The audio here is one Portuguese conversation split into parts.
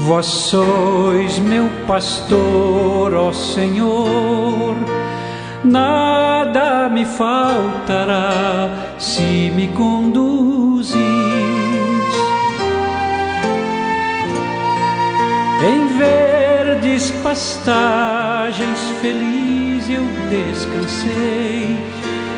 Vós sois meu pastor, ó Senhor, nada me faltará se me conduzis. Em verdes pastagens feliz eu descansei,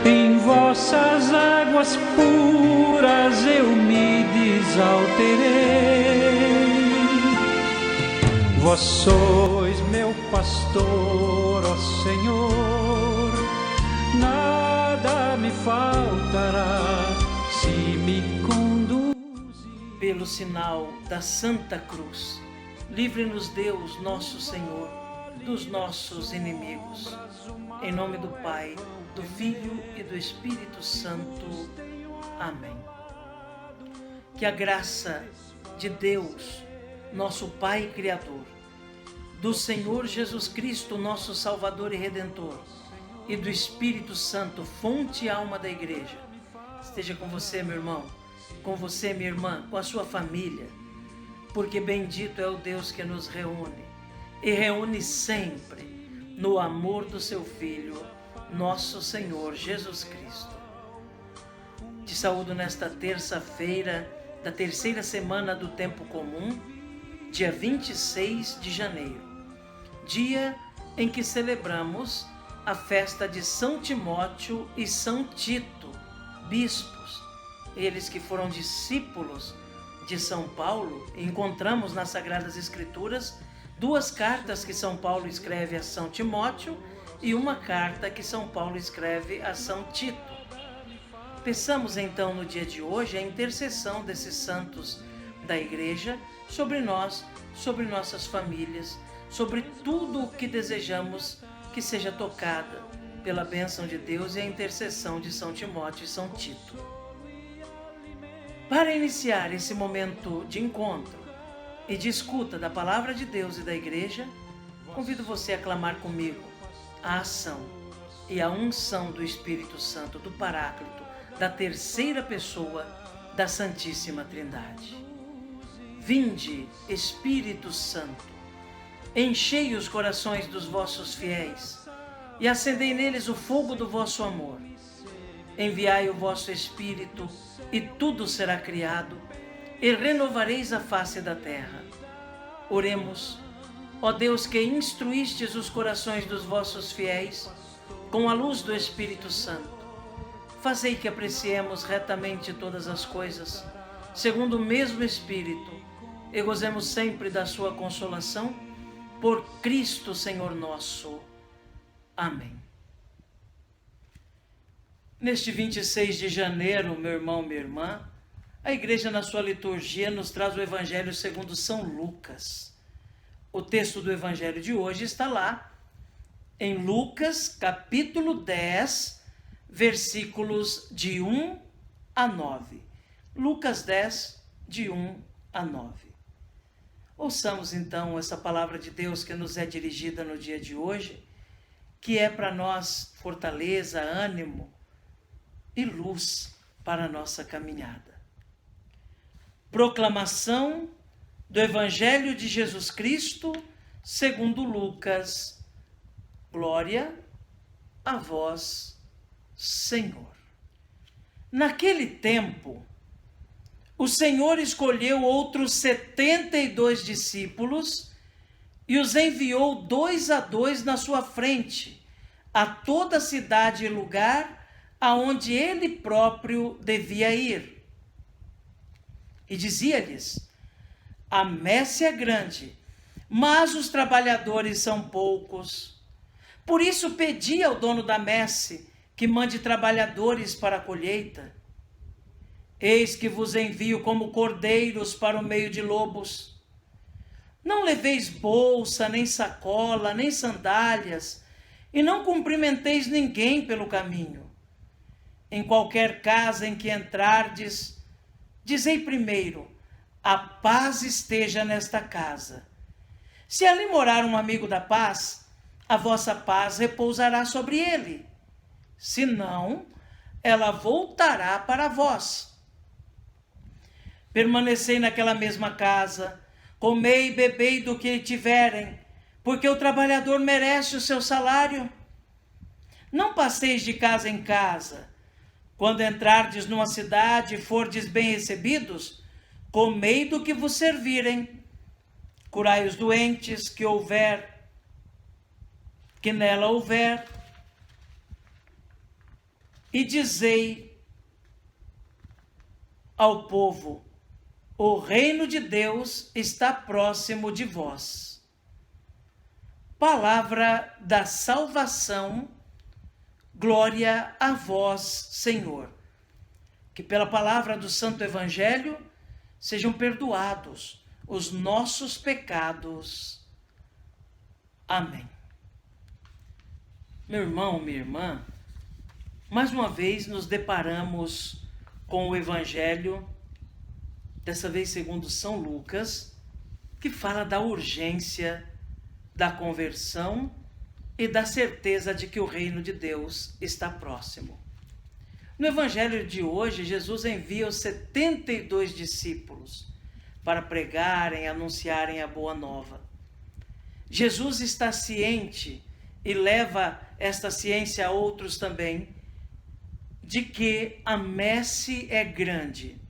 em vossas águas puras eu me desalterei. Vós sois meu pastor, ó Senhor, nada me faltará se me conduzir. Pelo sinal da Santa Cruz, livre-nos Deus, nosso Senhor, dos nossos inimigos. Em nome do Pai, do Filho e do Espírito Santo. Amém. Que a graça de Deus, nosso Pai Criador, do Senhor Jesus Cristo, nosso Salvador e Redentor, e do Espírito Santo, fonte e alma da Igreja, esteja com você, meu irmão, com você, minha irmã, com a sua família, porque bendito é o Deus que nos reúne, e reúne sempre no amor do seu Filho, nosso Senhor Jesus Cristo. Te saúdo nesta terça-feira da terceira semana do tempo comum, dia 26 de janeiro, dia em que celebramos a festa de São Timóteo e São Tito, bispos, eles que foram discípulos de São Paulo. Encontramos nas Sagradas Escrituras duas cartas que São Paulo escreve a São Timóteo e uma carta que São Paulo escreve a São Tito. Peçamos então no dia de hoje a intercessão desses santos da Igreja sobre nós, sobre nossas famílias, sobre tudo o que desejamos que seja tocada pela bênção de Deus e a intercessão de São Timóteo e São Tito. Para iniciar esse momento de encontro e de escuta da Palavra de Deus e da Igreja, convido você a clamar comigo a ação e a unção do Espírito Santo, do Paráclito, da terceira pessoa da Santíssima Trindade. Vinde, Espírito Santo, enchei os corações dos vossos fiéis e acendei neles o fogo do vosso amor. Enviai o vosso Espírito e tudo será criado e renovareis a face da terra. Oremos, ó Deus, que instruístes os corações dos vossos fiéis com a luz do Espírito Santo. Fazei que apreciemos retamente todas as coisas, segundo o mesmo Espírito, e gozemos sempre da sua consolação, por Cristo Senhor nosso. Amém. Neste 26 de janeiro, meu irmão, minha irmã, a Igreja na sua liturgia nos traz o Evangelho segundo São Lucas. O texto do Evangelho de hoje está lá, em Lucas, capítulo 10, versículos de 1 a 9. Lucas 10, de 1 a 9. Ouçamos então essa palavra de Deus que nos é dirigida no dia de hoje, que é para nós fortaleza, ânimo e luz para a nossa caminhada. Proclamação do Evangelho de Jesus Cristo segundo Lucas. Glória a vós, Senhor. Naquele tempo, o Senhor escolheu outros 72 discípulos e os enviou 2 a 2 na sua frente, a toda cidade e lugar aonde ele próprio devia ir. E dizia-lhes: a messe é grande, mas os trabalhadores são poucos. Por isso pedi ao dono da messe que mande trabalhadores para a colheita. Eis que vos envio como cordeiros para o meio de lobos. Não leveis bolsa, nem sacola, nem sandálias, e não cumprimenteis ninguém pelo caminho. Em qualquer casa em que entrardes, dizei primeiro: a paz esteja nesta casa. Se ali morar um amigo da paz, a vossa paz repousará sobre ele. Se não, ela voltará para vós. Permanecei naquela mesma casa, comei e bebei do que tiverem, porque o trabalhador merece o seu salário. Não passeis de casa em casa. Quando entrardes numa cidade e fordes bem recebidos, comei do que vos servirem. Curai os doentes que nela houver, e dizei ao povo: o reino de Deus está próximo de vós. Palavra da salvação, glória a vós, Senhor. Que pela palavra do Santo Evangelho sejam perdoados os nossos pecados. Amém. Meu irmão, minha irmã, mais uma vez nos deparamos com o Evangelho, dessa vez segundo São Lucas, que fala da urgência da conversão e da certeza de que o reino de Deus está próximo. No Evangelho de hoje, Jesus envia os 72 discípulos para pregarem, anunciarem a boa nova. Jesus está ciente e leva esta ciência a outros também, de que a messe é grande,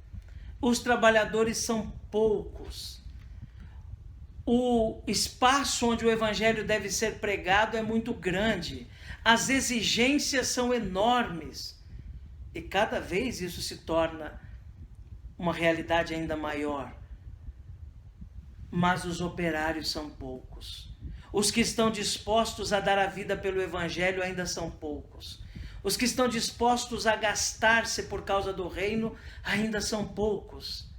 os trabalhadores são poucos, o espaço onde o evangelho deve ser pregado é muito grande, as exigências são enormes, e cada vez isso se torna uma realidade ainda maior. Mas os operários são poucos. Os que estão dispostos a dar a vida pelo evangelho ainda são poucos. Os que estão dispostos a gastar-se por causa do reino ainda são poucos.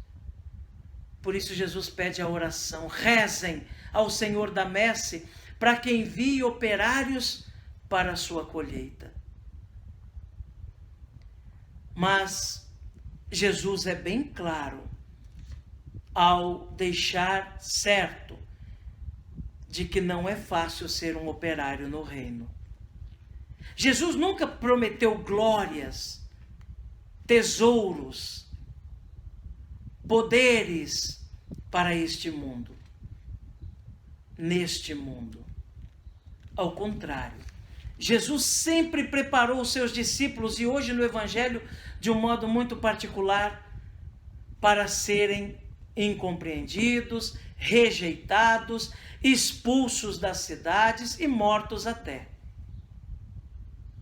Por isso Jesus pede a oração: rezem ao Senhor da messe para que envie operários para a sua colheita. Mas Jesus é bem claro ao deixar certo de que não é fácil ser um operário no reino. Jesus nunca prometeu glórias, tesouros, poderes para este mundo, neste mundo. Ao contrário, Jesus sempre preparou os seus discípulos, e hoje no Evangelho, de um modo muito particular, para serem incompreendidos, rejeitados, expulsos das cidades e mortos até.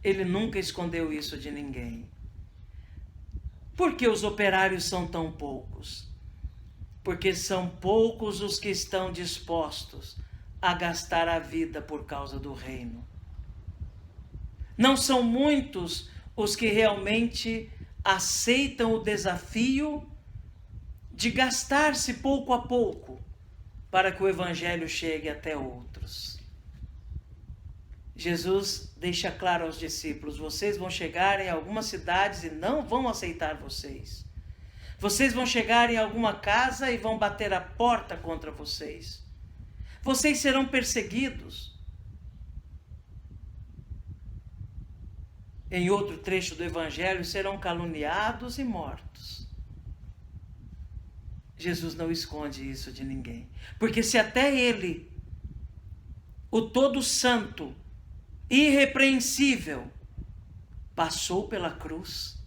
Ele nunca escondeu isso de ninguém. Por que os operários são tão poucos? Porque são poucos os que estão dispostos a gastar a vida por causa do reino. Não são muitos os que realmente aceitam o desafio de gastar-se pouco a pouco para que o evangelho chegue até outros. Jesus deixa claro aos discípulos: vocês vão chegar em algumas cidades e não vão aceitar vocês. Vocês vão chegar em alguma casa e vão bater a porta contra vocês. Vocês serão perseguidos. Em outro trecho do Evangelho, serão caluniados e mortos. Jesus não esconde isso de ninguém. Porque se até ele, o todo santo, irrepreensível, passou pela cruz,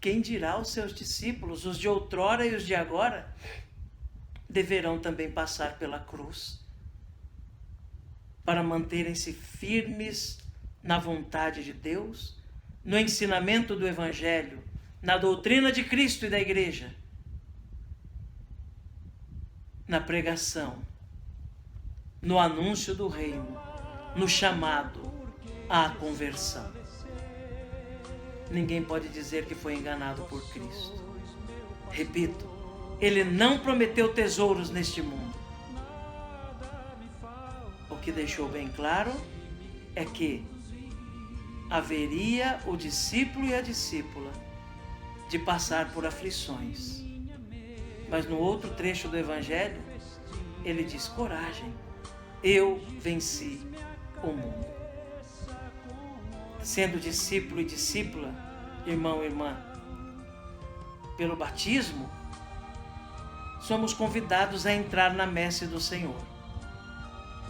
quem dirá aos seus discípulos, os de outrora e os de agora, deverão também passar pela cruz, para manterem-se firmes na vontade de Deus, no ensinamento do Evangelho, na doutrina de Cristo e da Igreja, na pregação, no anúncio do reino, no chamado à conversão. Ninguém pode dizer que foi enganado por Cristo. Repito, ele não prometeu tesouros neste mundo. O que deixou bem claro é que haveria o discípulo e a discípula de passar por aflições. Mas no outro trecho do Evangelho, ele diz: coragem, eu venci o mundo. Sendo discípulo e discípula, irmão e irmã, pelo batismo, somos convidados a entrar na messe do Senhor,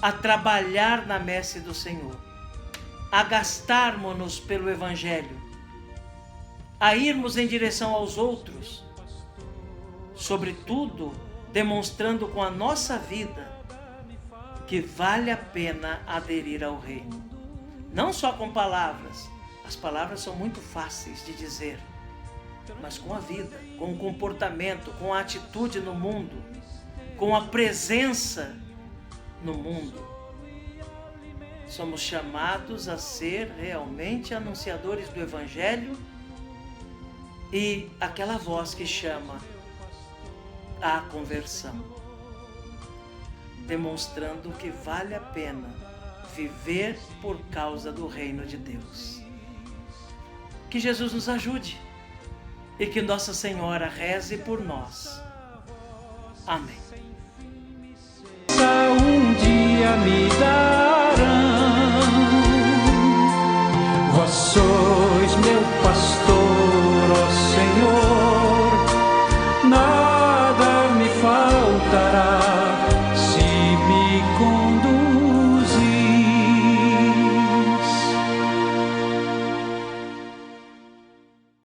a trabalhar na messe do Senhor, a gastarmos-nos pelo Evangelho, a irmos em direção aos outros, sobretudo demonstrando com a nossa vida que vale a pena aderir ao reino. Não só com palavras, as palavras são muito fáceis de dizer, mas com a vida, com o comportamento, com a atitude no mundo, com a presença no mundo. Somos chamados a ser realmente anunciadores do Evangelho e aquela voz que chama à conversão, demonstrando que vale a pena viver por causa do reino de Deus. Que Jesus nos ajude e que Nossa Senhora reze por nós. Amém. Um dia me dá